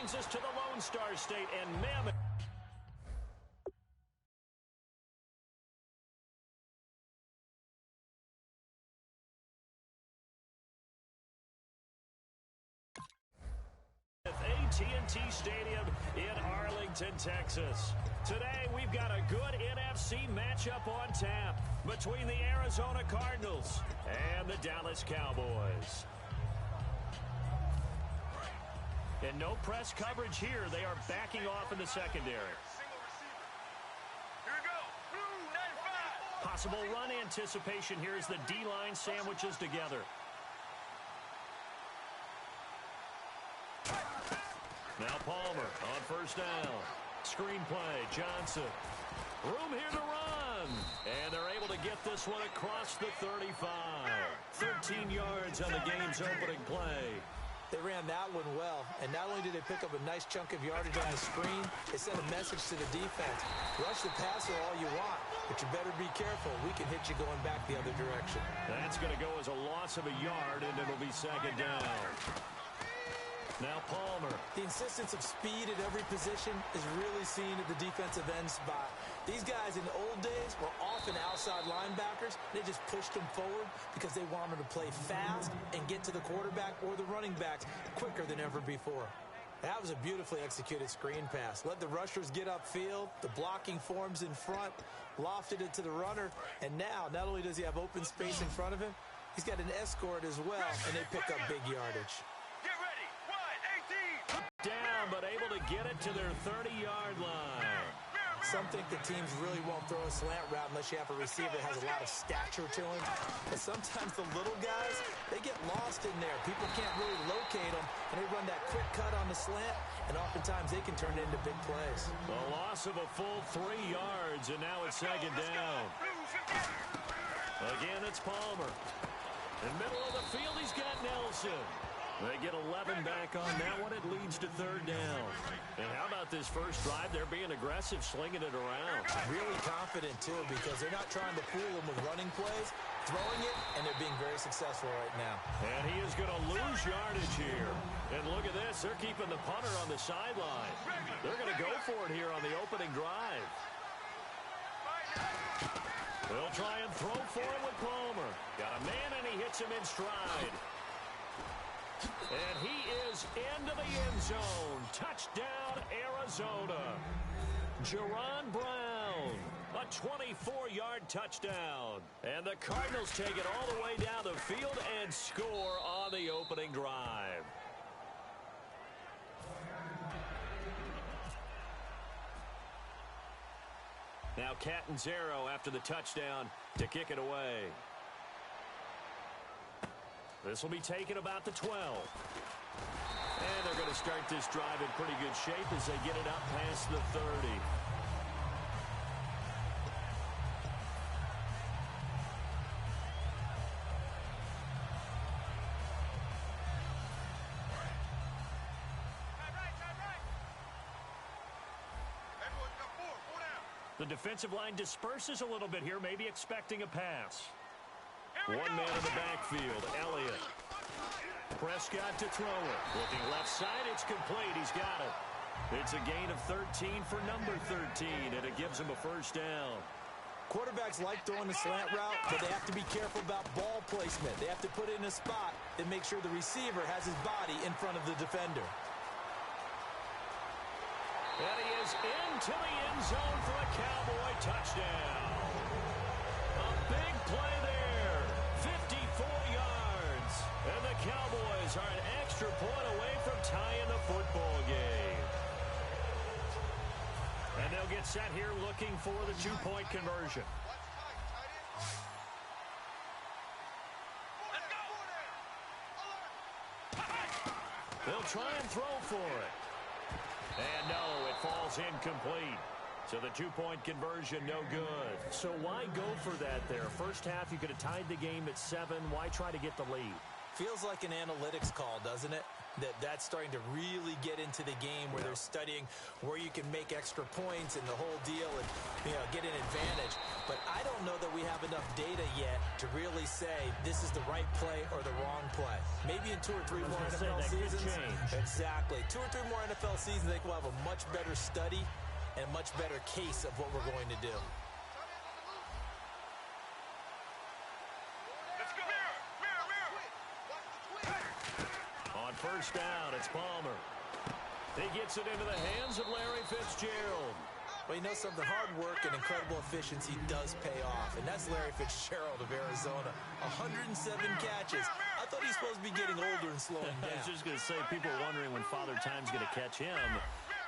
brings us to the Lone Star State and Mammoth. AT&T Stadium in Arlington, Texas. Today, we've got a good NFC matchup on tap between the Arizona Cardinals and the Dallas Cowboys. And no press coverage here. They are backing off in the secondary. Possible run anticipation here as the D-line sandwiches together. Now Palmer on first down. Screen play, Johnson. Room here to run. And they're able to get this one across the 35. 13 yards on the game's opening play. They ran that one well, and not only did they pick up a nice chunk of yardage on the screen, they sent a message to the defense. Rush the passer all you want, but you better be careful. We can hit you going back the other direction. That's going to go as a loss of a yard, and it'll be second down. Now Palmer. The insistence of speed at every position is really seen at the defensive end spot. These guys in the old days were often outside linebackers. They just pushed them forward because they wanted to play fast and get to the quarterback or the running backs quicker than ever before. That was a beautifully executed screen pass. Let the rushers get upfield. The blocking forms in front. Lofted it to the runner. And now, not only does he have open space in front of him, he's got an escort as well, and they pick up big yardage. Down, but able to get it to their 30-yard line. Some think the teams really won't throw a slant route unless you have a receiver that has a lot of stature to him. But sometimes the little guys, they get lost in there. People can't really locate them, and they run that quick cut on the slant, and oftentimes they can turn it into big plays. A loss of a full 3 yards, and now it's second down. Again, it's Palmer. In the middle of the field, he's got Nelson. They get 11 back on that one. It leads to third down. And how about this first drive? They're being aggressive, slinging it around. Really confident, too, because they're not trying to fool them with running plays, throwing it, and they're being very successful right now. And he is going to lose yardage here. And look at this. They're keeping the punter on the sideline. They're going to go for it here on the opening drive. They'll try and throw for it with Palmer. Got a man, and he hits him in stride. And he is into the end zone. Touchdown, Arizona. Jaron Brown, a 24-yard touchdown. And the Cardinals take it all the way down the field and score on the opening drive. Now Catanzaro after the touchdown to kick it away. This will be taken about the 12. And they're going to start this drive in pretty good shape as they get it up past the 30. The defensive line disperses a little bit here, maybe expecting a pass. One man in the backfield, Elliott. Prescott to throw it. Looking left side, it's complete. He's got it. It's a gain of 13 for number 13, and it gives him a first down. Quarterbacks like throwing the slant route, but they have to be careful about ball placement. They have to put it in a spot and make sure the receiver has his body in front of the defender. And he is into the end zone for a Cowboy touchdown. A big play there. 54 yards. And the Cowboys are an extra point away from tying the football game. And they'll get set here looking for the two-point conversion. They'll try and throw for it. And no, it falls incomplete. So the two-point conversion, no good. So why go for that there? First half, you could have tied the game at 7. Why try to get the lead? Feels like an analytics call, doesn't it? That's starting to really get into the game where they're studying where you can make extra points and the whole deal and, get an advantage. But I don't know that we have enough data yet to really say this is the right play or the wrong play. Maybe in 2 or 3 more NFL seasons. Exactly. 2 or 3 more NFL seasons, I think we'll have a much better study and a much better case of what we're going to do. First down, it's Palmer. He gets it into the hands of Larry Fitzgerald. Well, something, hard work and incredible efficiency does pay off, and that's Larry Fitzgerald of Arizona. 107 catches. I thought he was supposed to be getting older and slowing down. I was just going to say, people are wondering when Father Time's going to catch him,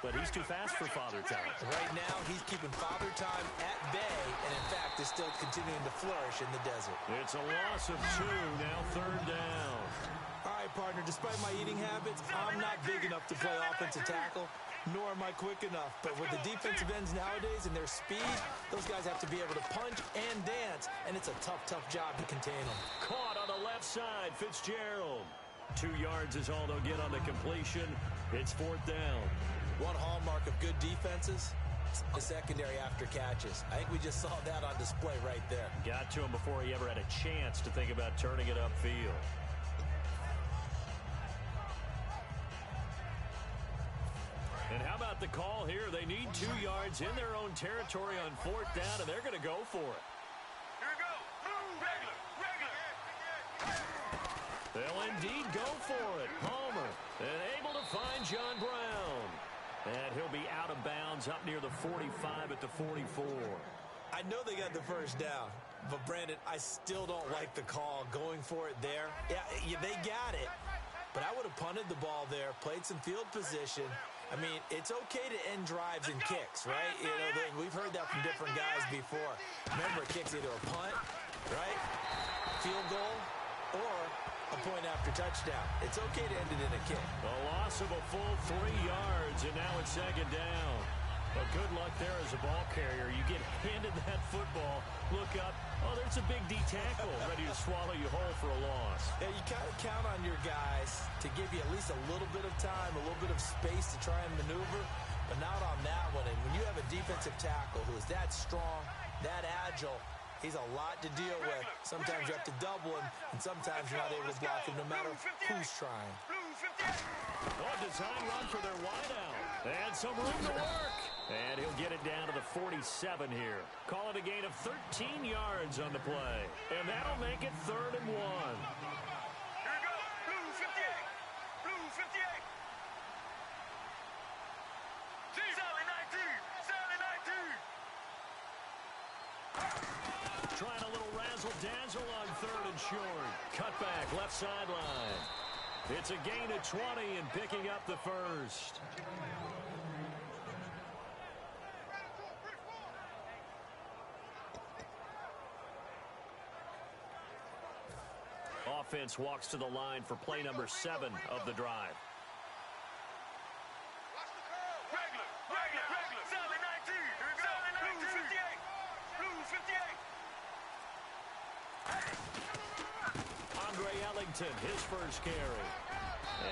but he's too fast for Father Time. Right now, he's keeping Father Time at bay, and in fact, is still continuing to flourish in the desert. It's a loss of 2, now third down. All right, partner, despite my eating habits, I'm not big enough to play offensive tackle, nor am I quick enough. But with the defensive ends nowadays and their speed, those guys have to be able to punch and dance, and it's a tough, tough job to contain them. Caught on the left side, Fitzgerald. 2 yards is all they'll get on the completion. It's 4th down. One hallmark of good defenses, the secondary after catches. I think we just saw that on display right there. Got to him before he ever had a chance to think about turning it upfield. And how about the call here? They need 2 yards in their own territory on 4th down, and they're going to go for it. Here we go. Regular. They'll indeed go for it. Palmer, and able to find John Brown. And he'll be out of bounds up near the 45 at the 44. I know they got the first down, but Brandon, I still don't like the call going for it there. Yeah, they got it, but I would have punted the ball there, played some field position. I mean, it's okay to end drives and kicks, right? We've heard that from different guys before. Remember, kicks either a punt, right, field goal, or a point after touchdown. It's okay to end it in a kick. A loss of a full 3 yards, and now it's 2nd down. But good luck there as a ball carrier. You get handed that football, look up, oh, there's a big D tackle ready to swallow you whole for a loss. Yeah, you kind of count on your guys to give you at least a little bit of time, a little bit of space to try and maneuver, but not on that one. And when you have a defensive tackle who is that strong, that agile, he's a lot to deal with. Sometimes you have to double him, and sometimes you're not able to block him no matter who's trying. Oh, design run for their wideout. And some room to work. And he'll get it down to the 47 here. Call it a gain of 13 yards on the play. And that'll make it 3rd and 1. Here we go. Blue 58. Blue 58. Sally 19. Sally 19. Trying a little razzle-dazzle on 3rd and short. Cutback, left sideline. It's a gain of 20 and picking up the first. Offense walks to the line for play number 7 of the drive. Regular. Sally 19. Here we go. Blue 58. Andre Ellington, his first carry.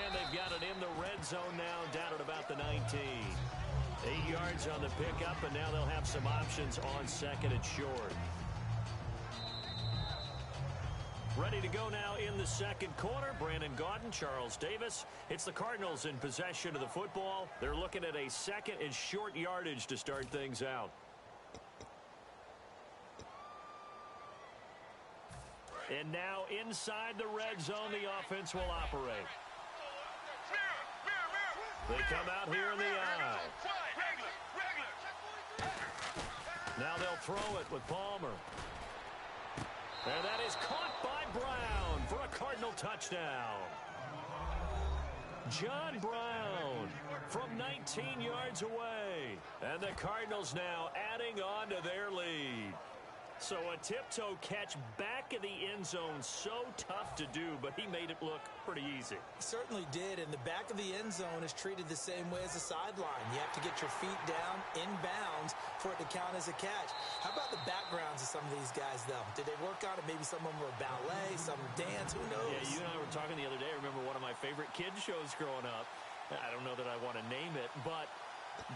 And they've got it in the red zone now, down at about the 19. 8 yards on the pickup, and now they'll have some options on 2nd and short. Ready to go now in the 2nd quarter. Brandon Gaudin, Charles Davis. It's the Cardinals in possession of the football. They're looking at a 2nd and short yardage to start things out. And now inside the red zone, the offense will operate. They come out here in the eye. Now they'll throw it with Palmer. And that is caught by Brown for a Cardinal touchdown. John Brown from 19 yards away. And the Cardinals now adding on to their lead. So a tiptoe catch back in the end zone, so tough to do, but he made it look pretty easy. He certainly did, and the back of the end zone is treated the same way as the sideline. You have to get your feet down in bounds for it to count as a catch. How about the backgrounds of some of these guys, though? Did they work on it? Maybe some of them were ballet, some dance, who knows? Yeah, you and I were talking the other day. I remember one of my favorite kids shows growing up. I don't know that I want to name it, but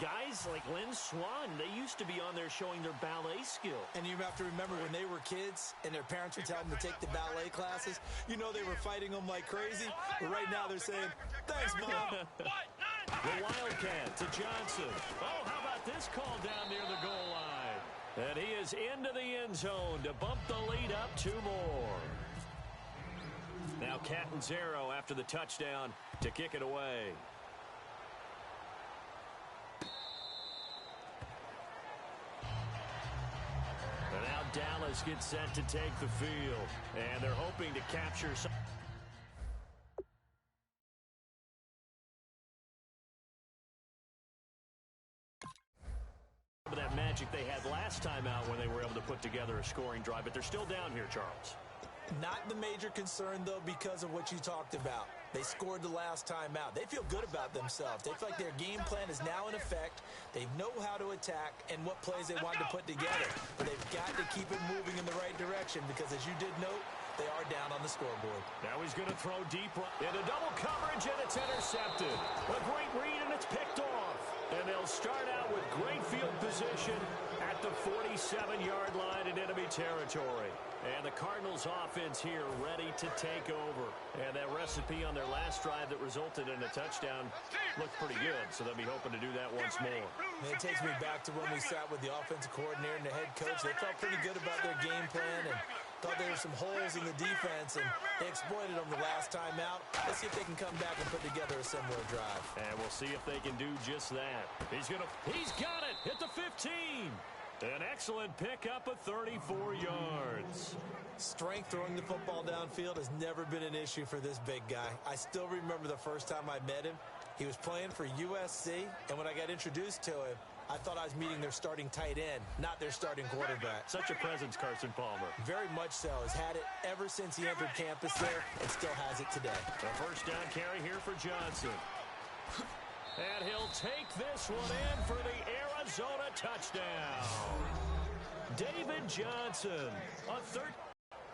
guys like Lynn Swan, they used to be on there showing their ballet skill. And you have to remember when they were kids and their parents would tell them to take the ballet classes, you know they were fighting them like crazy. But right now they're saying, thanks, Mom. The Wildcat to Johnson. Oh, how about this call down near the goal line? And he is into the end zone to bump the lead up 2 more. Now Catanzaro after the touchdown to kick it away. And now Dallas gets set to take the field. And they're hoping to capture some. That magic they had last time out when they were able to put together a scoring drive. But they're still down here, Charles. Not the major concern, though, because of what you talked about. They scored the last time out. They feel good about themselves. They feel like their game plan is now in effect. They know how to attack and what plays they want to put together. But they've got to keep it moving in the right direction because, as you did note, they are down on the scoreboard. Now he's going to throw deep into double coverage, and it's intercepted. A great read, and it's picked off. And they'll start out with great field position at the 47-yard line in enemy territory. And the Cardinals offense here ready to take over. And that recipe on their last drive that resulted in a touchdown looked pretty good, so they'll be hoping to do that once more. And it takes me back to when we sat with the offensive coordinator and the head coach. They felt pretty good about their game plan and thought there were some holes in the defense, and they exploited them the last time out. Let's see if they can come back and put together a similar drive. And we'll see if they can do just that. He's got it at the 15. An excellent pickup of 34 yards. Strength throwing the football downfield has never been an issue for this big guy. I still remember the first time I met him. He was playing for USC, and when I got introduced to him, I thought I was meeting their starting tight end, not their starting quarterback. Such a presence, Carson Palmer. Very much so. Has had it ever since he entered campus there and still has it today. A first down carry here for Johnson. And he'll take this one in for the Arizona touchdown. David Johnson,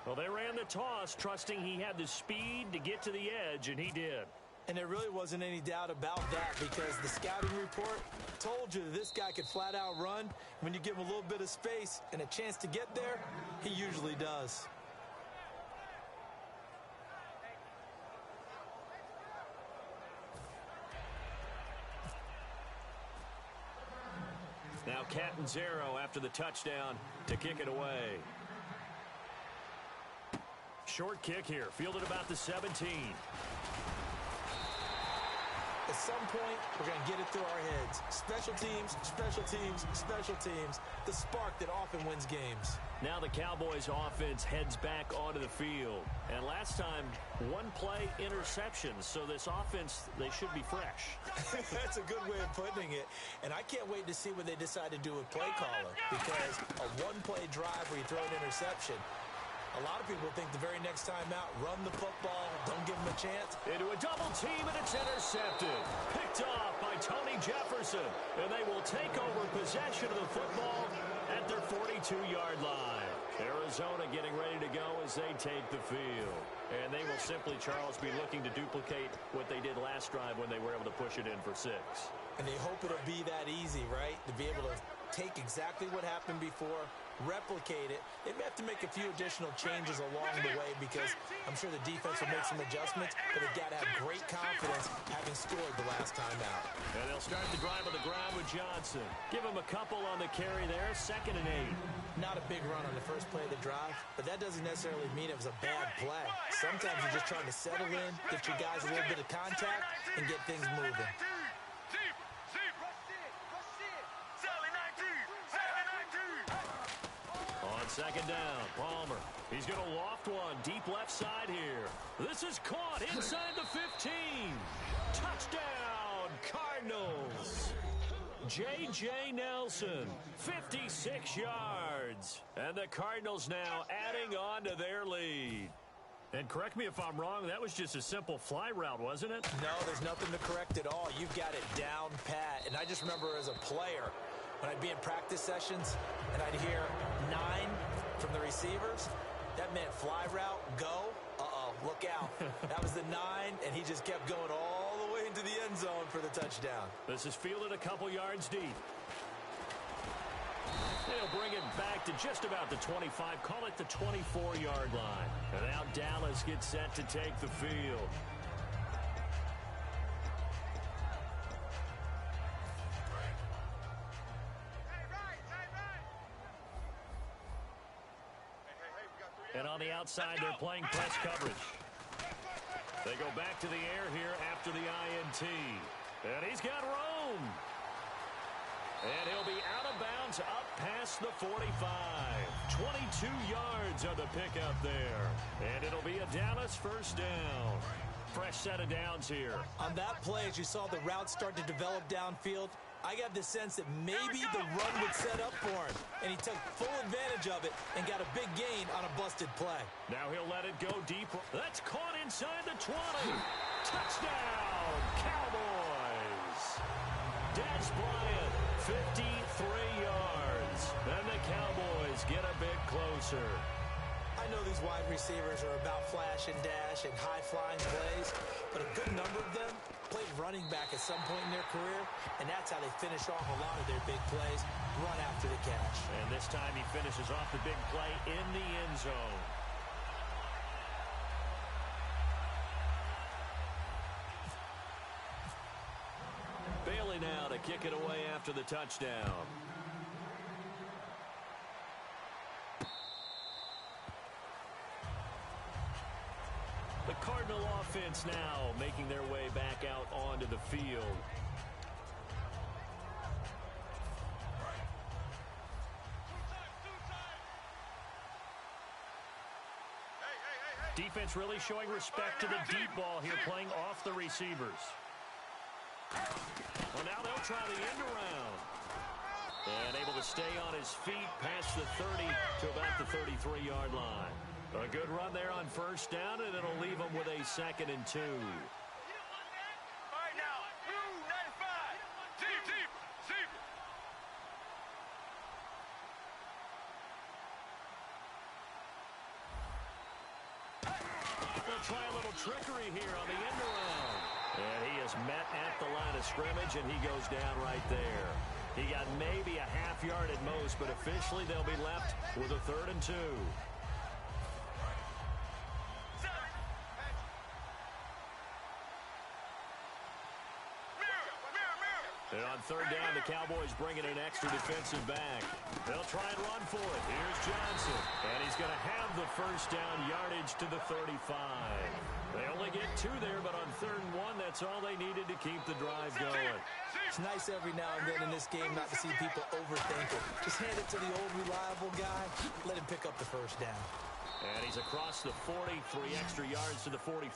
well, they ran the toss, trusting he had the speed to get to the edge, and he did. And there really wasn't any doubt about that because the scouting report told you that this guy could flat out run. When you give him a little bit of space and a chance to get there, he usually does. Now Catanzaro after the touchdown to kick it away. Short kick here, fielded about the 17. At some point, we're going to get it through our heads. Special teams, special teams, special teams. The spark that often wins games. Now the Cowboys offense heads back onto the field. And last time, one play interceptions. So this offense, they should be fresh. That's a good way of putting it. And I can't wait to see what they decide to do with play caller. Because a one-play drive where you throw an interception, a lot of people think the very next time out, run the football, don't give them a chance. Into a double team, and it's intercepted. Picked off by Tony Jefferson. And they will take over possession of the football at their 42-yard line. Arizona getting ready to go as they take the field. And they will simply, Charles, be looking to duplicate what they did last drive when they were able to push it in for 6. And they hope it'll be that easy, right? To be able to take exactly what happened before, replicate it. They may have to make a few additional changes along the way because I'm sure the defense will make some adjustments, but they've got to have great confidence having scored the last time out. And they'll start the drive on the ground with Johnson. Give him a couple on the carry there, 2nd and 8. Not a big run on the first play of the drive, but that doesn't necessarily mean it was a bad play. Sometimes you're just trying to settle in, get your guys a little bit of contact, and get things moving. On 2nd down, Palmer. He's going to loft one deep left side here. This is caught inside the 15. Touchdown, Cardinals. J.J. Nelson, 56 yards. yards. And the Cardinals now adding on to their lead. And correct me if I'm wrong, that was just a simple fly route, wasn't it? No, there's nothing to correct at all. You've got it down pat. And I just remember as a player, when I'd be in practice sessions and I'd hear 9 from the receivers, that meant fly route, go. Uh-oh, look out. That was the 9, and he just kept going all the way into the end zone for the touchdown. This is fielded a couple yards deep. They'll bring it back to just about the 25. Call it the 24-yard line. And now Dallas gets set to take the field. And on the outside, they're playing press coverage. They go back to the air here after the INT. And he's got room. And he'll be out of bounds up past the 45. 22 yards on the pickup there. And it'll be a Dallas first down. Fresh set of downs here. On that play, as you saw the route start to develop downfield, I got the sense that maybe the run would set up for him. And he took full advantage of it and got a big gain on a busted play. Now he'll let it go deep. That's caught inside the 20. Touchdown, Cowboys. Des Bryant, 53 yards. And the Cowboys get a bit closer. I know these wide receivers are about flash and dash and high-flying plays, but a good number of them played running back at some point in their career, and that's how they finish off a lot of their big plays, run after the catch. And this time he finishes off the big play in the end zone. Bailey now to kick it away after the touchdown. The Cardinal offense now making their way back out onto the field. Defense really showing respect to the deep ball here, playing off the receivers. Well, now they'll try the end around. And able to stay on his feet past the 30 to about the 33-yard line. A good run there on first down, and it'll leave them with a 2nd and 2. All right, now, blue 95. Deep. They'll try a little trickery here on the end around. And he is met at the line of scrimmage, and he goes down right there. He got maybe a half yard at most, but officially they'll be left with a 3rd and 2. And on 3rd down, the Cowboys bringing an extra defensive back. They'll try and run for it. Here's Johnson. And he's going to have the first down yardage to the 35. They only get 2 there, but on 3rd and 1, that's all they needed to keep the drive going. It's nice every now and then in this game not to see people overthink it. Just hand it to the old reliable guy. Let him pick up the first down. And he's across the 40, 3 extra yards to the 43.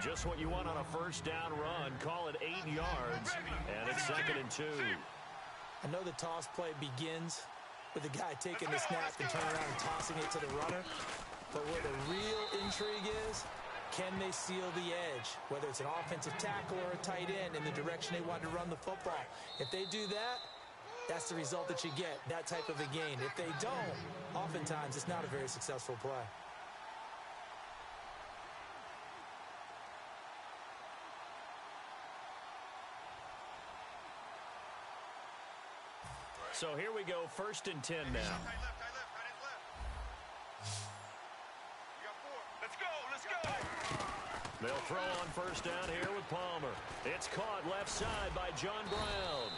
Just what you want on a first down run. Call it 8 yards, and it's 2nd and 2. I know the toss play begins with the guy taking the snap and turning around and tossing it to the runner. But where the real intrigue is, can they seal the edge? Whether it's an offensive tackle or a tight end in the direction they want to run the football. If they do that, that's the result that you get, that type of a gain. If they don't, oftentimes it's not a very successful play. So here we go, 1st and 10 now. Tight left. You got 4. Let's go. They'll throw on first down here with Palmer. It's caught left side by John Brown.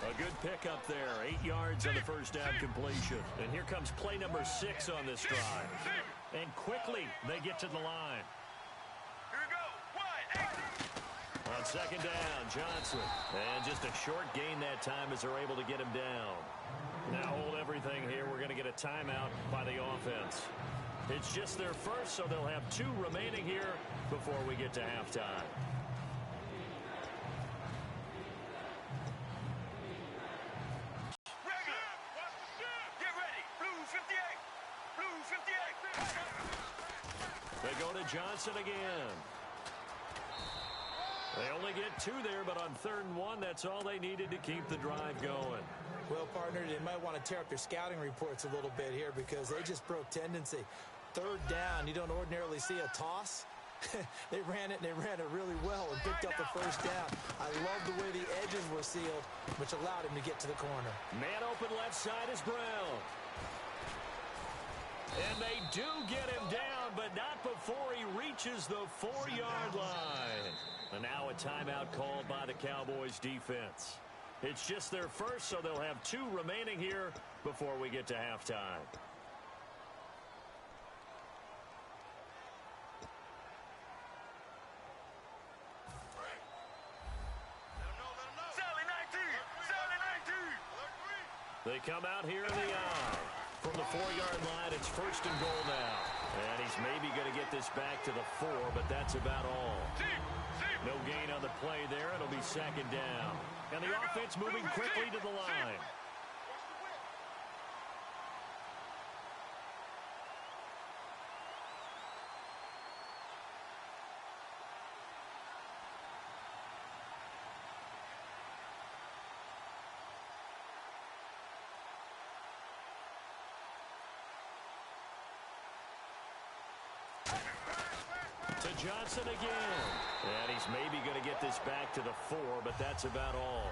A good pickup there, 8 yards on the first down completion. And here comes play number 6 on this drive. And quickly, they get to the line. Here we go. Wide. On 2nd down, Johnson. And just a short gain that time as they're able to get him down. Now hold everything here. We're going to get a timeout by the offense. It's just their first, so they'll have 2 remaining here before we get to halftime. Get ready. Blue They go to Johnson again. They only get 2 there, but on 3rd and 1, that's all they needed to keep the drive going. Well, partner, they might want to tear up their scouting reports a little bit here because they just broke tendency. 3rd down, you don't ordinarily see a toss. They ran it, and they ran it really well and picked up the 1st down. I love the way the edges were sealed, which allowed him to get to the corner. Man open left side is Brown. And they do get him down, but not before he reaches the 4-yard line. And now a timeout called by the Cowboys defense. It's just their first, so they'll have 2 remaining here before we get to halftime. They come out here in the eye. From the 4-yard line, it's 1st and goal now. And he's maybe going to get this back to the 4, but that's about all. No gain on the play there. It'll be 2nd down. And the offense moving quickly to the line. To Johnson again. And he's maybe going to get this back to the 4, but that's about all.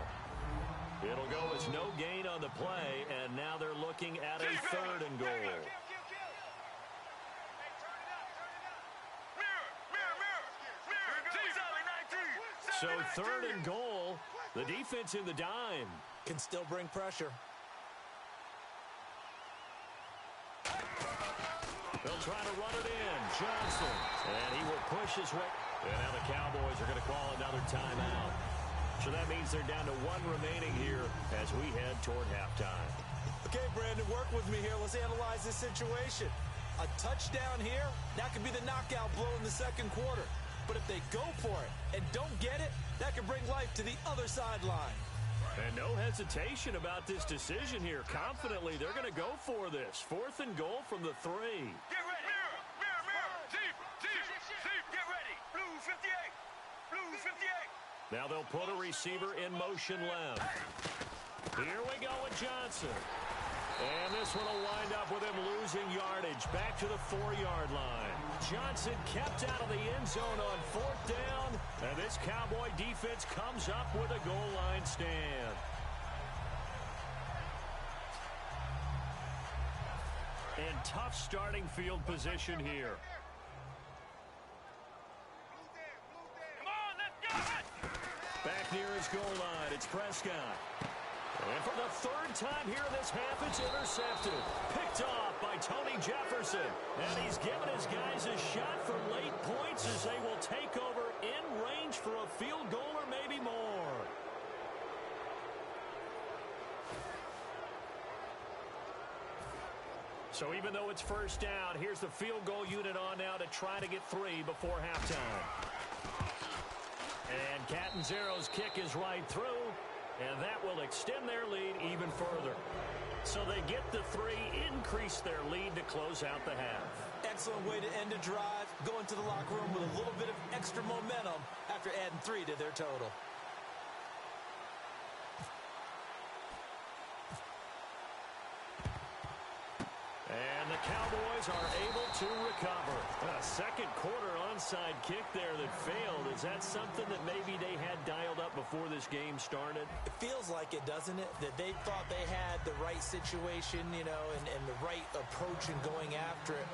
It'll go as no gain on the play, and now they're looking at a 3rd and goal. So 3rd and goal, the defense in the dime. Can still bring pressure. They'll try to run it in. Johnson. And he will push his way. And now the Cowboys are going to call another timeout. So that means they're down to 1 remaining here as we head toward halftime. Okay, Brandon, work with me here. Let's analyze this situation. A touchdown here, that could be the knockout blow in the 2nd quarter. But if they go for it and don't get it, that could bring life to the other sideline. And no hesitation about this decision here. Confidently, they're going to go for this. 4th and goal from the 3. Get ready. Mirror. Deep. Get ready. Blue 58. Now they'll put a receiver in motion left. Here we go with Johnson. And this one will wind up with him losing yardage back to the 4-yard line. Johnson kept out of the end zone on 4th down. And this Cowboy defense comes up with a goal line stand. And tough starting field position here. Back near his goal line, it's Prescott. And for the 3rd time here in this half, it's intercepted. Picked off by Tony Jefferson. And he's given his guys a shot for late points as they will take over in range for a field goal or maybe more. So even though it's 1st down, here's the field goal unit on now to try to get 3 before halftime. And Catanzaro's kick is right through, and that will extend their lead even further. So they get the 3, increase their lead to close out the half. Excellent way to end a drive, go into the locker room with a little bit of extra momentum after adding 3 to their total. And the Cowboys are able to recover. A 2nd quarter onside kick there that failed. Is that something that maybe they had dialed up before this game started? It feels like it, doesn't it? That they thought they had the right situation, you know, and the right approach in going after it.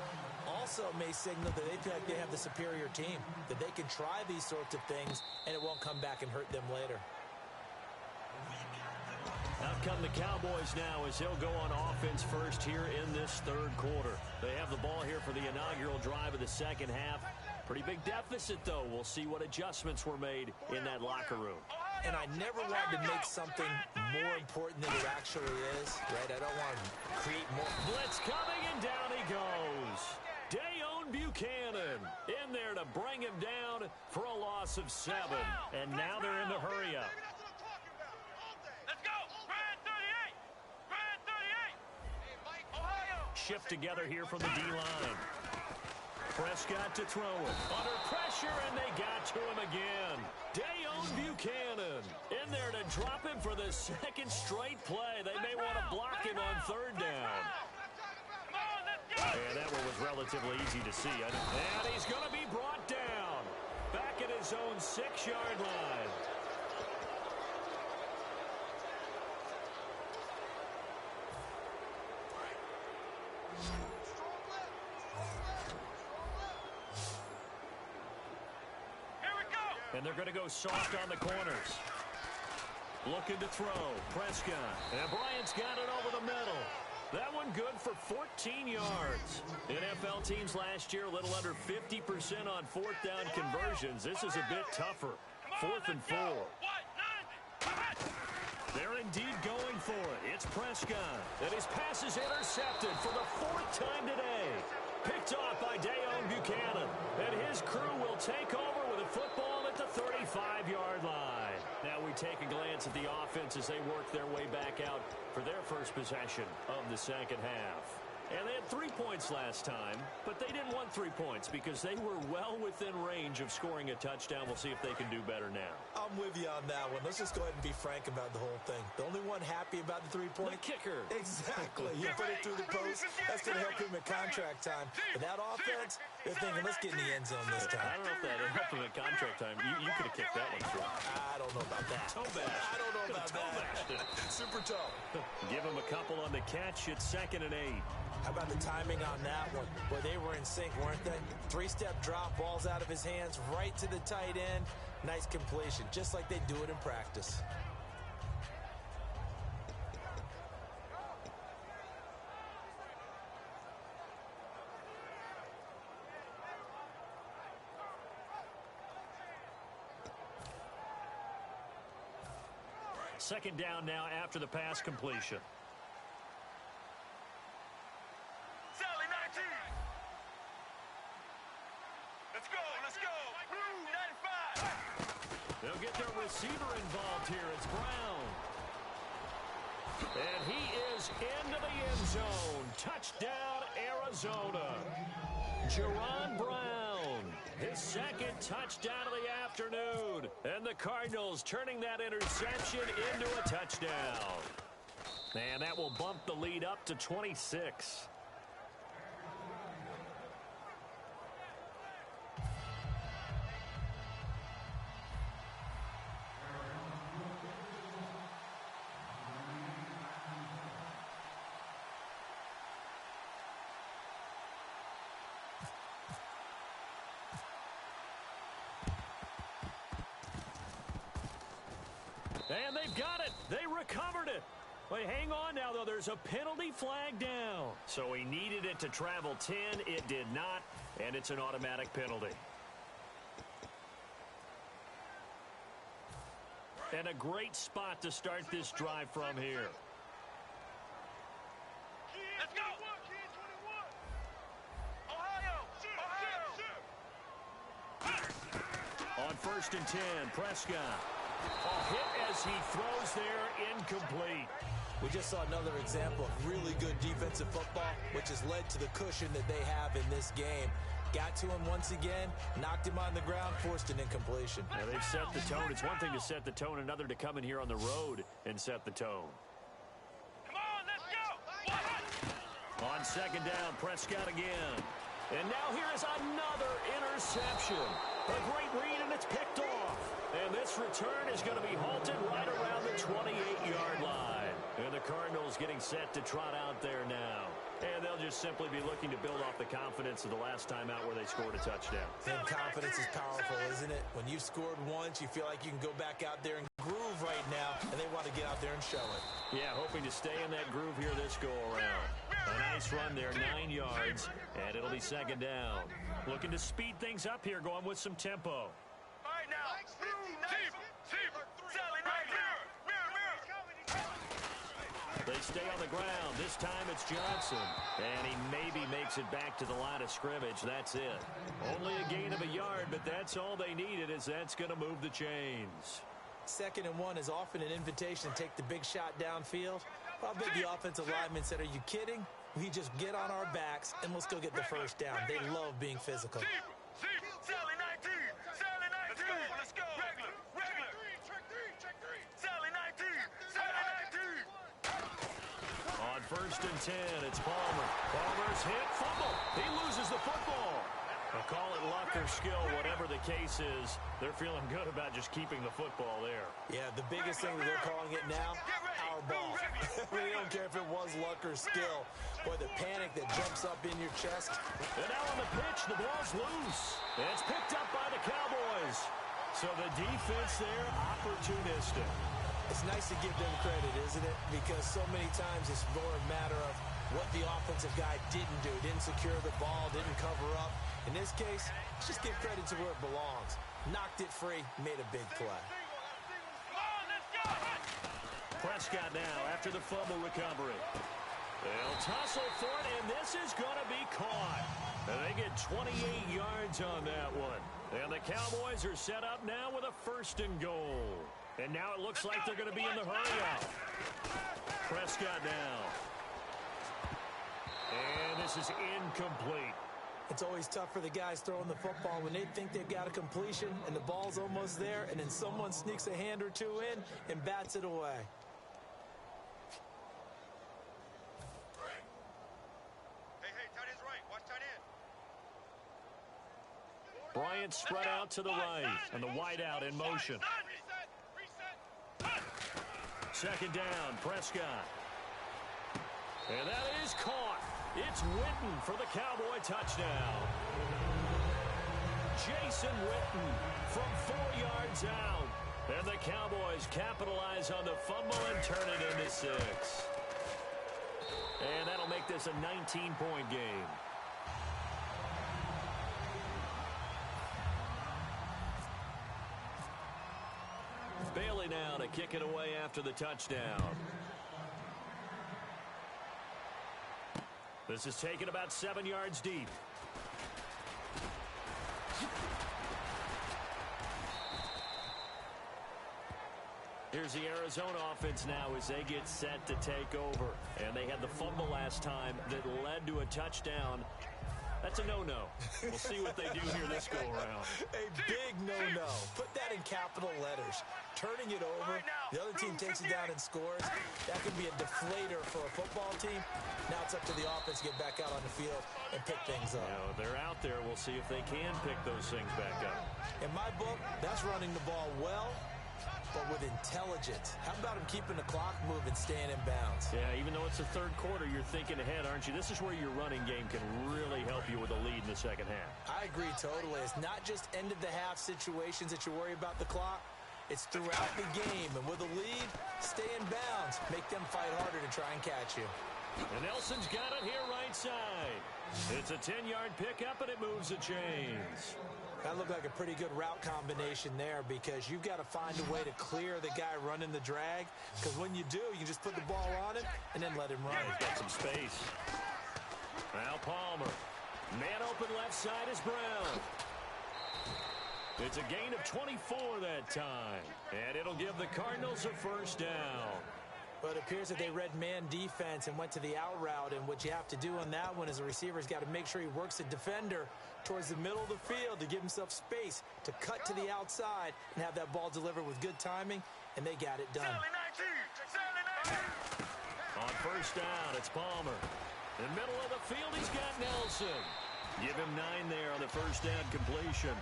Also may signal that they feel like they have the superior team, that they can try these sorts of things and it won't come back and hurt them later. Out come the Cowboys now as they'll go on offense first here in this 3rd quarter. They have the ball here for the inaugural drive of the 2nd half. Pretty big deficit, though. We'll see what adjustments were made in that locker room. And I never wanted to make something more important than it actually is, right? I don't want to create more. Blitz coming, and down he goes. Dayon Buchanan in there to bring him down for a loss of 7. And now they're in the hurry-up. Let's go. Brand 38. Shift together here from the D-line. Prescott to throw it. Under pressure, and they got to him again. Dayon Buchanan in there to drop him for the second straight play. They may want to block him on third down. And that one was relatively easy to see. And he's going to be brought down. Back at his own 6-yard line. And they're going to go soft on the corners. Looking to throw. Prescott. And Bryant's got it over the middle. That one good for 14 yards. NFL teams last year a little under 50% on fourth down conversions. This is a bit tougher. 4th and 4. They're indeed going for it. It's Prescott. And his pass is intercepted for the 4th time today. Picked off by Dayon Buchanan. And his crew will take over with a football at the 35-yard line. Now we take a glance at the offense as they work their way back out for their first possession of the second half. And they had 3 points last time, but they didn't want 3 points because they were well within range of scoring a touchdown. We'll see if they can do better now. I'm with you on that one. Let's just go ahead and be frank about the whole thing. The only one happy about the 3-point? The kicker. Exactly. You put it through the post. That's going to help him at contract time. But that offense, they're thinking, let's get in the end zone this time. I don't know if that helped him at contract time. You could have kicked that one through. I don't know about that. Toe bash. I don't know about that. Super toe. Give him a couple on the catch. It's 2nd and 8. How about the timing on that one? Boy, they were in sync, weren't they? 3-step drop, balls out of his hands, right to the tight end. Nice completion, just like they do it in practice. Second down now after the pass completion. They'll get their receiver involved here. It's Brown. And he is into the end zone. Touchdown, Arizona. Jerron Brown, his second touchdown of the afternoon. And the Cardinals turning that interception into a touchdown. And that will bump the lead up to 26. And they've got it. They recovered it. But hang on now, though. There's a penalty flag down. So he needed it to travel 10. It did not, and it's an automatic penalty. And a great spot to start this drive from here. Let's go. Ohio. On 1st and 10, Prescott. A hit as he throws there, incomplete. We just saw another example of really good defensive football, which has led to the cushion that they have in this game. Got to him once again, knocked him on the ground, forced an incompletion. Now they've set the tone. It's one thing to set the tone, another to come in here on the road and set the tone. Come on, let's go. On 2nd down, Prescott again. And now here is another interception. A great read, and it's picked off. And this return is going to be halted right around the 28-yard line. And the Cardinals getting set to trot out there now. And they'll just simply be looking to build off the confidence of the last time out where they scored a touchdown. And confidence is powerful, isn't it? When you've scored once, you feel like you can go back out there and groove right now, and they want to get out there and show it. Yeah, hoping to stay in that groove here this go-around. A nice run there, 9 yards, and it'll be 2nd down. Looking to speed things up here, going with some tempo. All right, now. Sally, right here. Mirror. They stay on the ground. This time it's Johnson. And he maybe makes it back to the line of scrimmage. That's it. Only a gain of a yard, but that's all they needed, as that's going to move the chains. 2nd and 1 is often an invitation to take the big shot downfield. I bet the offensive lineman said, are you kidding? We just get on our backs and let's go get the first down. They love being physical. Sally 19. Sally 19. Let's go. Regular. Check three. Sally 19. Sally 19. On 1st and 10, it's Palmer. Palmer's hit, fumble. He loses the football. They'll call it luck or skill, whatever the case is. They're feeling good about just keeping the football there. Yeah, the biggest thing that they're calling it now, our ball. We don't care if it was luck or skill. Boy, the panic that jumps up in your chest. And now on the pitch, the ball's loose. It's picked up by the Cowboys. So the defense there, opportunistic. It's nice to give them credit, isn't it? Because so many times it's more a matter of what the offensive guy didn't do. Didn't secure the ball, didn't cover up. In this case, just give credit to where it belongs. Knocked it free, made a big play. Prescott now after the fumble recovery. They'll tussle for it, and this is going to be caught. And they get 28 yards on that one. And the Cowboys are set up now with a 1st and goal. And now it looks like they're going to be in the hurry-up. Prescott now. And this is incomplete. It's always tough for the guys throwing the football when they think they've got a completion and the ball's almost there, and then someone sneaks a hand or two in and bats it away. Hey, tight end's right. Watch tight end. Bryant spread out to the right, and the wide out in motion. Reset. 2nd down, Prescott. And that is caught. It's Witten for the Cowboy touchdown. Jason Witten from 4 yards out. And the Cowboys capitalize on the fumble and turn it into 6. And that'll make this a 19-point game. Bailey now to kick it away after the touchdown. This is taken about 7 yards deep. Here's the Arizona offense now as they get set to take over. And they had the fumble last time that led to a touchdown. That's a no-no. We'll see what they do here this go-around. A big no-no. Put that in capital letters. Turning it over, the other team takes it down and scores. That could be a deflator for a football team. Now it's up to the offense to get back out on the field and pick things up. You know, they're out there. We'll see if they can pick those things back up. In my book, that's running the ball well, but with intelligence. How about him keeping the clock moving, staying in bounds? Yeah, even though it's the 3rd quarter, you're thinking ahead, aren't you? This is where your running game can really help you with a lead in the 2nd half. I agree totally. It's not just end-of-the-half situations that you worry about the clock. It's throughout the game. And with a lead, stay in bounds. Make them fight harder to try and catch you. And Nelson's got it here right side. It's a 10-yard pickup, and it moves the chains. That looked like a pretty good route combination there because you've got to find a way to clear the guy running the drag, because when you do, you just put the ball on him and then let him run. He's got some space. Now Palmer. Man open left side is Brown. It's a gain of 24 that time, and it'll give the Cardinals a 1st down. But it appears that they read man defense and went to the out route, and what you have to do on that one is the receiver's got to make sure he works the defender towards the middle of the field to give himself space to cut to the outside and have that ball delivered with good timing, and they got it done. On 1st down, it's Palmer. In the middle of the field, he's got Nelson. Give him 9 there on the 1st down completion.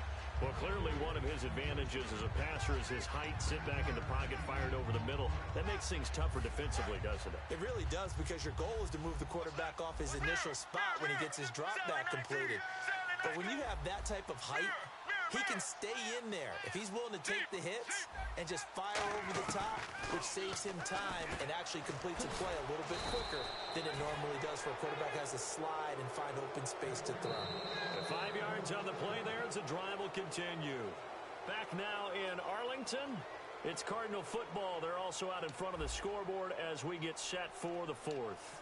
Well, clearly one of his advantages as a passer is his height, sit back in the pocket, fired over the middle. That makes things tougher defensively, doesn't it? It really does, because your goal is to move the quarterback off his initial spot when he gets his drop back completed. But when you have that type of height, he can stay in there if he's willing to take the hits and just fire over the top, which saves him time and actually completes a play a little bit quicker than it normally does for a quarterback has to slide and find open space to throw. 5 yards on the play there as the drive will continue. Back now in Arlington, it's Cardinal football. They're also out in front of the scoreboard as we get set for the 4th.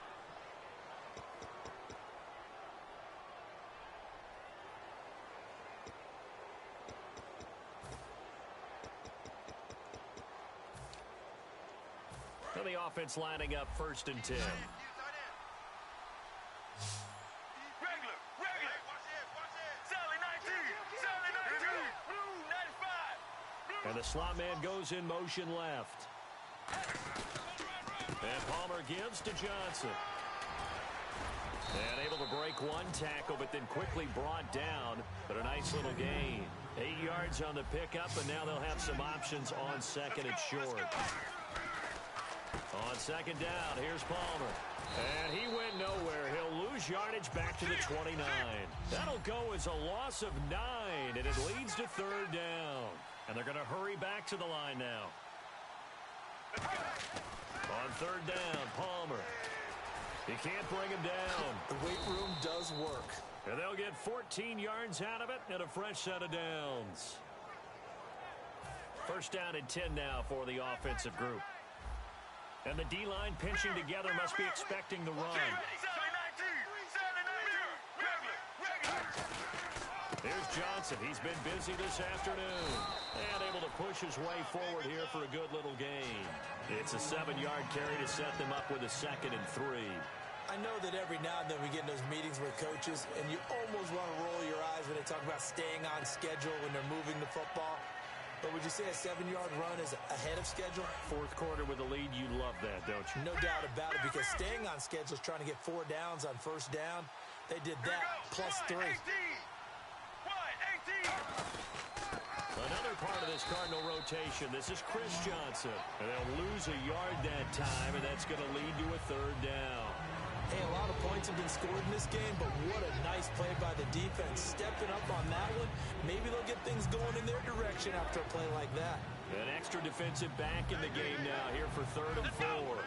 The offense lining up 1st and 10. The slot man goes in motion left. And Palmer gives to Johnson. And able to break one tackle, but then quickly brought down. But a nice little gain. 8 yards on the pickup, and now they'll have some options on second and short. On second down, here's Palmer. And he went nowhere. He'll lose yardage back to the 29. That'll go as a loss of 9, and it leads to third down. And they're going to hurry back to the line now. On third down, Palmer. He can't bring him down. The weight room does work. And they'll get 14 yards out of it and a fresh set of downs. First down and 10 now for the offensive group. And the D-line pinching together must be expecting the run. Here's Johnson. He's been busy this afternoon. And able to push his way forward here for a good little gain. It's a 7-yard carry to set them up with a 2nd and 3. I know that every now and then we get in those meetings with coaches, and you almost want to roll your eyes when they talk about staying on schedule when they're moving the football. But would you say a 7-yard run is ahead of schedule? Fourth quarter with a lead, you love that, don't you? No doubt about it, because staying on schedule is trying to get 4 downs on first down. They did that, plus 3. Another part of this Cardinal rotation. This is Chris Johnson. And they'll lose a yard that time, and that's going to lead to a third down. Hey, a lot of points have been scored in this game, but what a nice play by the defense. Stepping up on that one, maybe they'll get things going in their direction after a play like that. An extra defensive back in the game now here for 3rd and 4.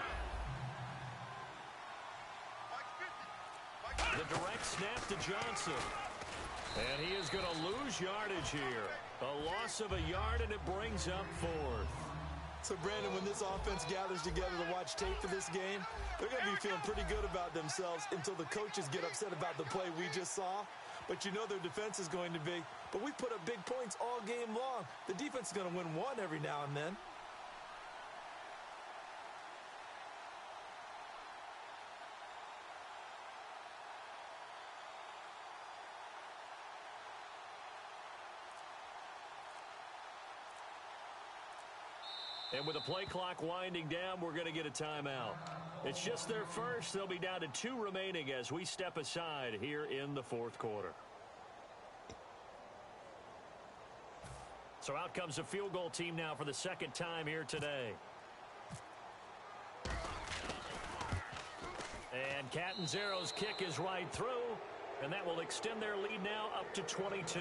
The direct snap to Johnson. And he is going to lose yardage here. A loss of a yard, and it brings up 4th. So, Brandon, when this offense gathers together to watch tape for this game, they're going to be feeling pretty good about themselves until the coaches get upset about the play we just saw. But you know their defense is going to be. But we put up big points all game long. The defense is going to win one every now and then. And with the play clock winding down, we're going to get a timeout. It's just their first. They'll be down to 2 remaining as we step aside here in the 4th quarter. So out comes a field goal team now for the 2nd time here today. And Catanzaro's kick is right through, and that will extend their lead now up to 22.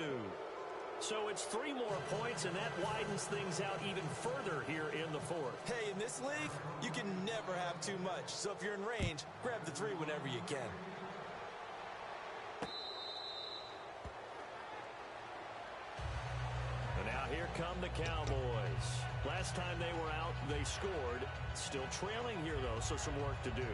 So it's 3 more points, and that widens things out even further here in the 4th. Hey, in this league, you can never have too much. So if you're in range, grab the 3 whenever you can. And now here come the Cowboys. Last time they were out, they scored. Still trailing here, though, so some work to do.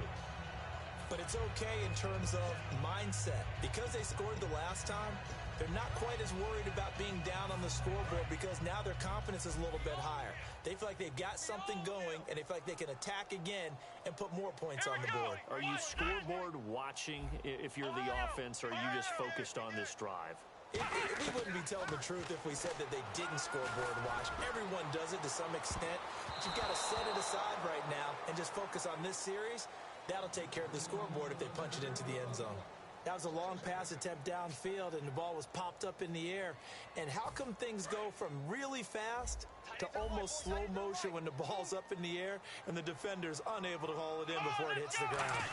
But it's okay in terms of mindset. Because they scored the last time, they're not quite as worried about being down on the scoreboard because now their confidence is a little bit higher. They feel like they've got something going, and they feel like they can attack again and put more points on the board. Are you scoreboard watching if you're the offense, or are you just focused on this drive? We wouldn't be telling the truth if we said that they didn't scoreboard watch. Everyone does it to some extent, but you've got to set it aside right now and just focus on this series. That'll take care of the scoreboard if they punch it into the end zone. That was a long pass attempt downfield, and the ball was popped up in the air. And how come things go from really fast to almost slow motion when the ball's up in the air and the defender's unable to haul it in before it hits the ground?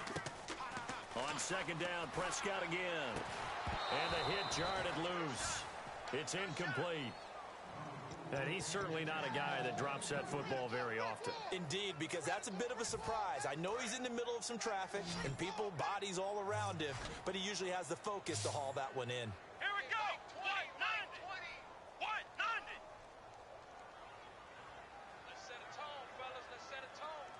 On 2nd down, Prescott again. And the hit jarred it loose. It's incomplete. And he's certainly not a guy that drops that football very often. Indeed, because that's a bit of a surprise. I know he's in the middle of some traffic and people, bodies all around him, but he usually has the focus to haul that one in. Here we go. 190. Let's set a tone, fellas. Let's set a tone.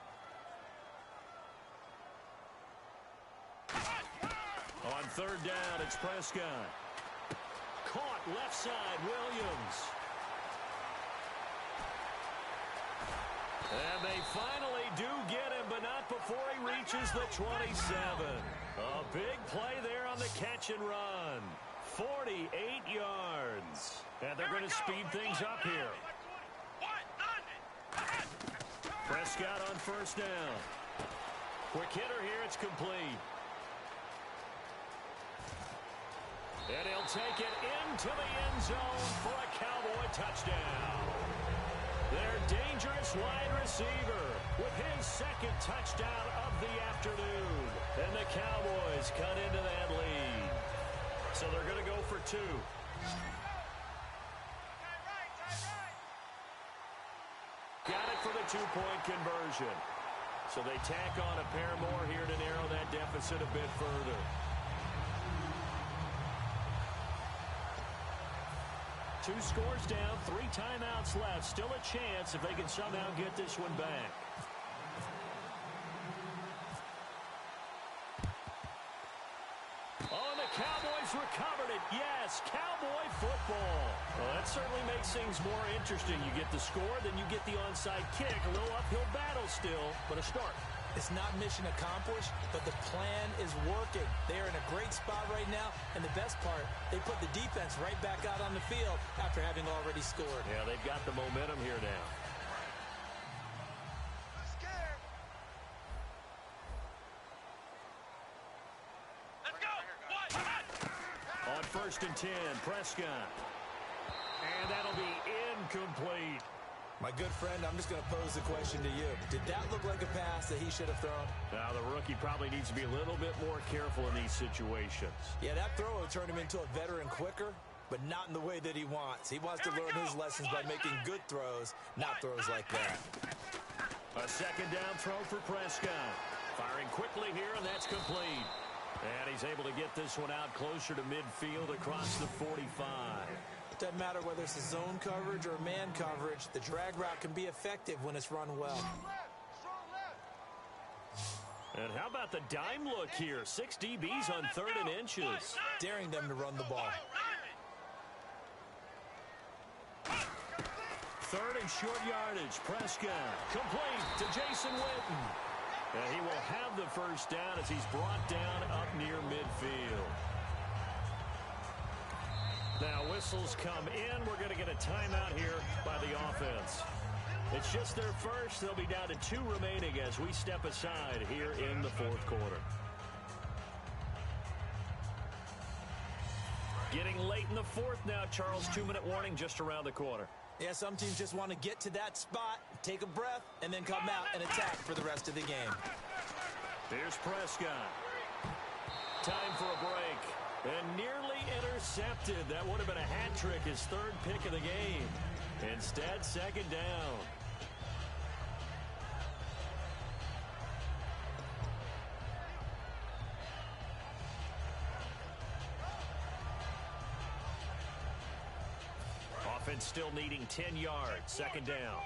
On 3rd down, it's Prescott. Caught left side, Williams. And they finally do get him, but not before he reaches the 27. A big play there on the catch and run. 48 yards. And they're going to speed things up here. Prescott on first down. Quick hitter here. It's complete. And he'll take it into the end zone for a Cowboy touchdown. Their dangerous wide receiver with his second touchdown of the afternoon. And the Cowboys cut into that lead. So they're going to go for two. Got it for the two-point conversion. So they tack on a pair more here to narrow that deficit a bit further. Two scores down, 3 timeouts left. Still a chance if they can somehow get this one back. Oh, and the Cowboys recovered it. Yes, Cowboy football. Well, that certainly makes things more interesting. You get the score, then you get the onside kick. A little uphill battle still, but a start. It's not mission accomplished, but the plan is working. They are in a great spot right now, and the best part, they put the defense right back out on the field after having already scored. Yeah, they've got the momentum here now. Let's go. On first and 10, Prescott. And that'll be incomplete. My good friend, I'm just going to pose the question to you. Did that look like a pass that he should have thrown? Now, the rookie probably needs to be a little bit more careful in these situations. Yeah, that throw will turn him into a veteran quicker, but not in the way that he wants. He wants to learn his lessons by making good throws, not throws like that. A second down throw for Prescott. Firing quickly here, and that's complete. And he's able to get this one out closer to midfield across the 45. Doesn't matter whether it's a zone coverage or man coverage, the drag route can be effective when it's run well. And how about the dime look here? 6 DBs on 3rd and inches. Daring them to run the ball. 3rd and short yardage. Prescott complete to Jason Witten. And he will have the first down as he's brought down up near midfield. Now whistles come in. We're going to get a timeout here by the offense. It's just their first. They'll be down to 2 remaining as we step aside here in the 4th quarter. Getting late in the 4th now, Charles. 2-minute warning just around the corner. Yeah, some teams just want to get to that spot, take a breath, and then come out and attack for the rest of the game. Here's Prescott. Time for a break. And nearly intercepted. That would have been a hat trick, his 3rd pick of the game. Instead, 2nd down. Offense still needing 10 yards. 2nd down.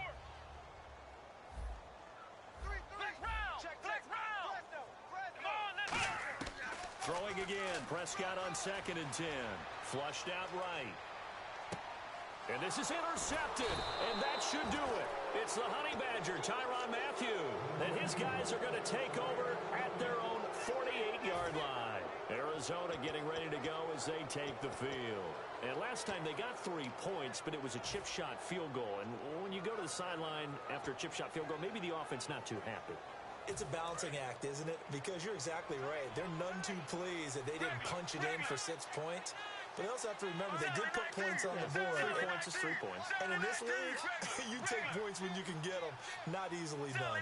Throwing again. Prescott on 2nd and 10. Flushed out right. And this is intercepted. And that should do it. It's the Honey Badger, Tyrann Mathieu. And his guys are going to take over at their own 48-yard line. Arizona getting ready to go as they take the field. And last time they got 3 points, but it was a chip shot field goal. And when you go to the sideline after a chip shot field goal, maybe the offense not too happy. It's a balancing act, isn't it? Because you're exactly right. They're none too pleased that they didn't punch it in for 6 points. But they also have to remember they did put points on the board. 3 points is 3 points. And in this league, you take points when you can get them. Not easily done.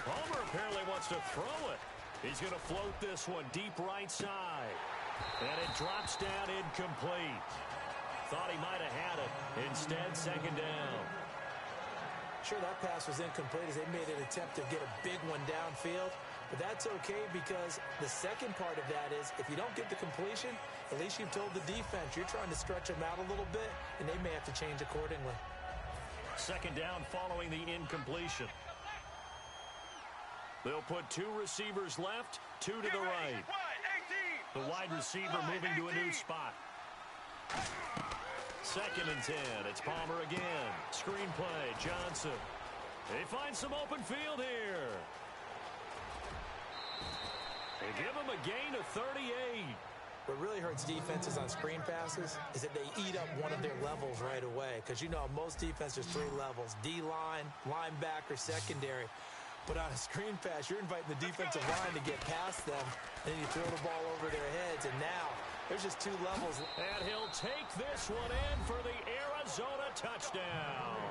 Palmer apparently wants to throw it. He's going to float this one deep right side. And it drops down incomplete. Thought he might have had it. Instead, 2nd down. Sure, that pass was incomplete as they made an attempt to get a big one downfield. But that's okay because the second part of that is if you don't get the completion, at least you've told the defense you're trying to stretch them out a little bit, and they may have to change accordingly. 2nd down following the incompletion. They'll put 2 receivers left, 2 to the right. The wide receiver moving to a new spot. 2nd and 10. It's Palmer again. Screen play. Johnson. They find some open field here. They give him a gain of 38. What really hurts defenses on screen passes is that they eat up one of their levels right away. Because, you know, most defenses, 3 levels: D-line, linebacker, secondary. But on a screen pass, you're inviting the defensive line to get past them, and then you throw the ball over their heads, and now there's just 2 levels. And he'll take this one in for the Arizona touchdown.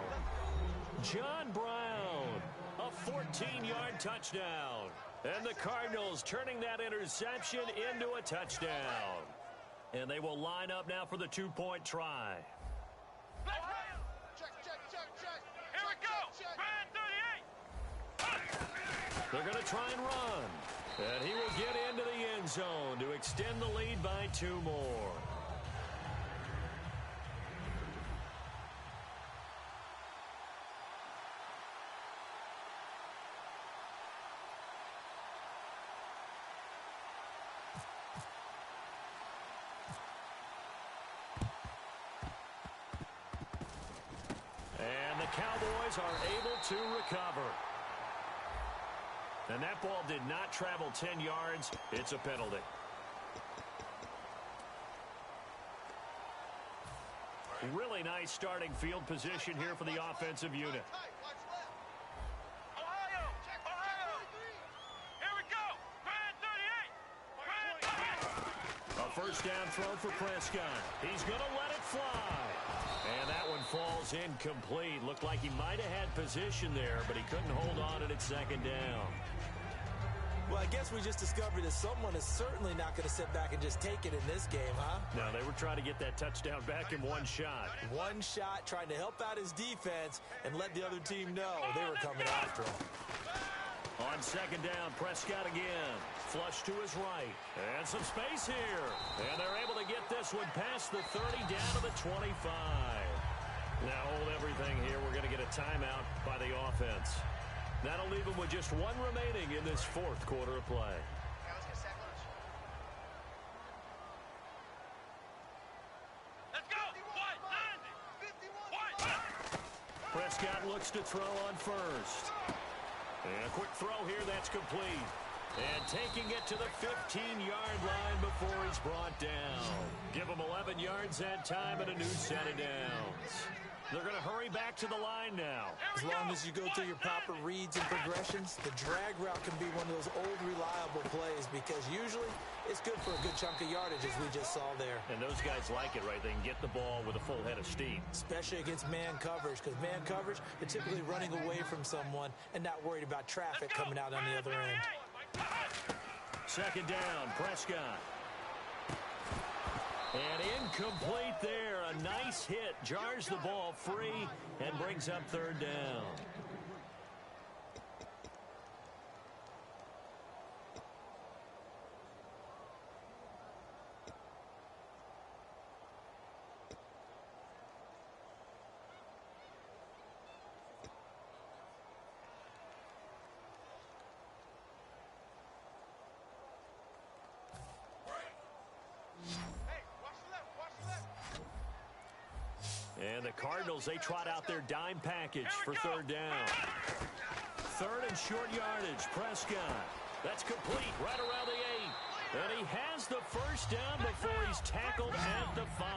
John Brown, a 14-yard touchdown. And the Cardinals turning that interception into a touchdown. And they will line up now for the 2-point try. Check. Here we go. Brand 38. They're going to try and run. And he will get into the end zone to extend the lead by 2 more. And the Cowboys are able to recover. And that ball did not travel 10 yards. It's a penalty. Really nice starting field position here for the offensive unit. Ohio. Here we go. Brand 38. A first down throw for Prescott. He's going to let it fly. And that one falls incomplete. Looked like he might have had position there, but he couldn't hold on at second down. Well, I guess we just discovered that someone is certainly not going to sit back and just take it in this game, huh? No, they were trying to get that touchdown back in one shot. One shot, trying to help out his defense and let the other team know they were coming after him. On second down, Prescott again. Flush to his right. And some space here. And they're able to get this one past the 30 down to the 25. Now hold everything here. We're going to get a timeout by the offense. That'll leave them with just 1 remaining in this 4th quarter of play. Let's go. Prescott looks to throw on first. And a quick throw here, that's complete. And taking it to the 15-yard line before he's brought down. Give him 11 yards that time and a new set of downs. They're going to hurry back to the line now. As long as you go through your proper reads and progressions, the drag route can be one of those old reliable plays because usually it's good for a good chunk of yardage, as we just saw there. And those guys like it, right? They can get the ball with a full head of steam. Especially against man coverage, because man coverage, they're typically running away from someone and not worried about traffic coming out on the other end. Second down, Prescott. And incomplete there. A nice hit. Jars the ball free and brings up third down. And the Cardinals, they trot out their dime package for third down. Third and short yardage, Prescott. That's complete right around the 8. And he has the first down before he's tackled at the 5.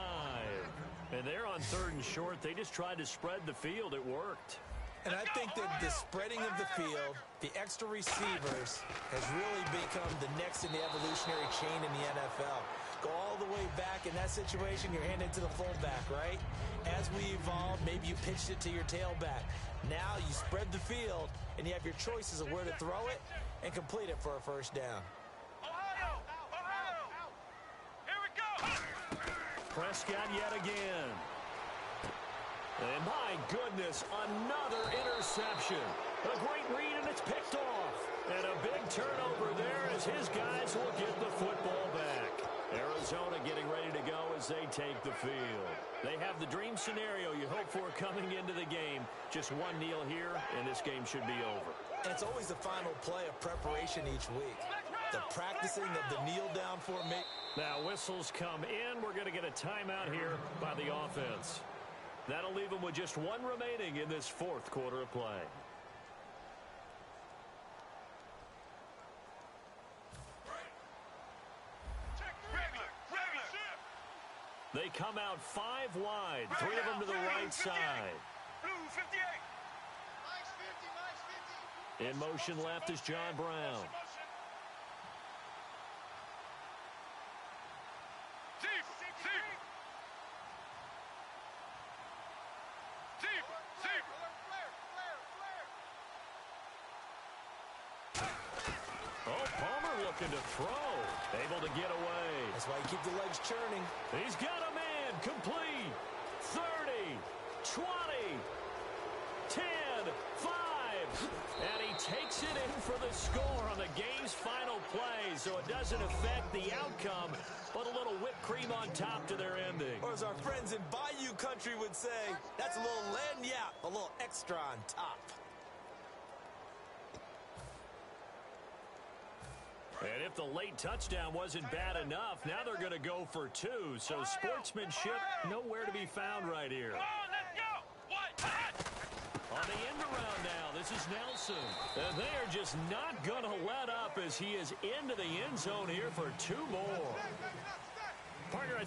And they're on third and short. They just tried to spread the field. It worked. And I think that the spreading of the field, the extra receivers, has really become the next in the evolutionary chain in the NFL. Go all the way back in that situation, you're handed to the fullback, right? As we evolved, maybe you pitched it to your tailback. Now you spread the field, and you have your choices of where to throw it and complete it for a first down. Ohio! Here we go! Prescott yet again. And my goodness, another interception. A great read, and it's picked off. And a big turnover there as his guys will get the football back. Arizona getting ready to go as they take the field. They have the dream scenario you hope for coming into the game. Just one kneel here, and this game should be over. And it's always the final play of preparation each week. The practicing of the kneel-down formation. Now whistles come in. We're going to get a timeout here by the offense. That'll leave them with just 1 remaining in this 4th quarter of play. Regular. come out 5 wide. 3 of them to the right side. Blue 58. In motion left is John Brown. Oh, Palmer looking to throw. Able to get away. That's why you keep the legs churning. He's got a man. Complete. 30, 20, 10, 5. And he takes it in for the score on the game's final play. So it doesn't affect the outcome, but a little whipped cream on top to their ending. Or as our friends in Bayou Country would say, that's a little lagniappe, a little extra on top. And if the late touchdown wasn't bad enough, now they're going to go for 2. So sportsmanship nowhere to be found right here. Come on, let's go. On the end around now, this is Nelson. And they are just not going to let up as he is into the end zone here for 2 more. Partner,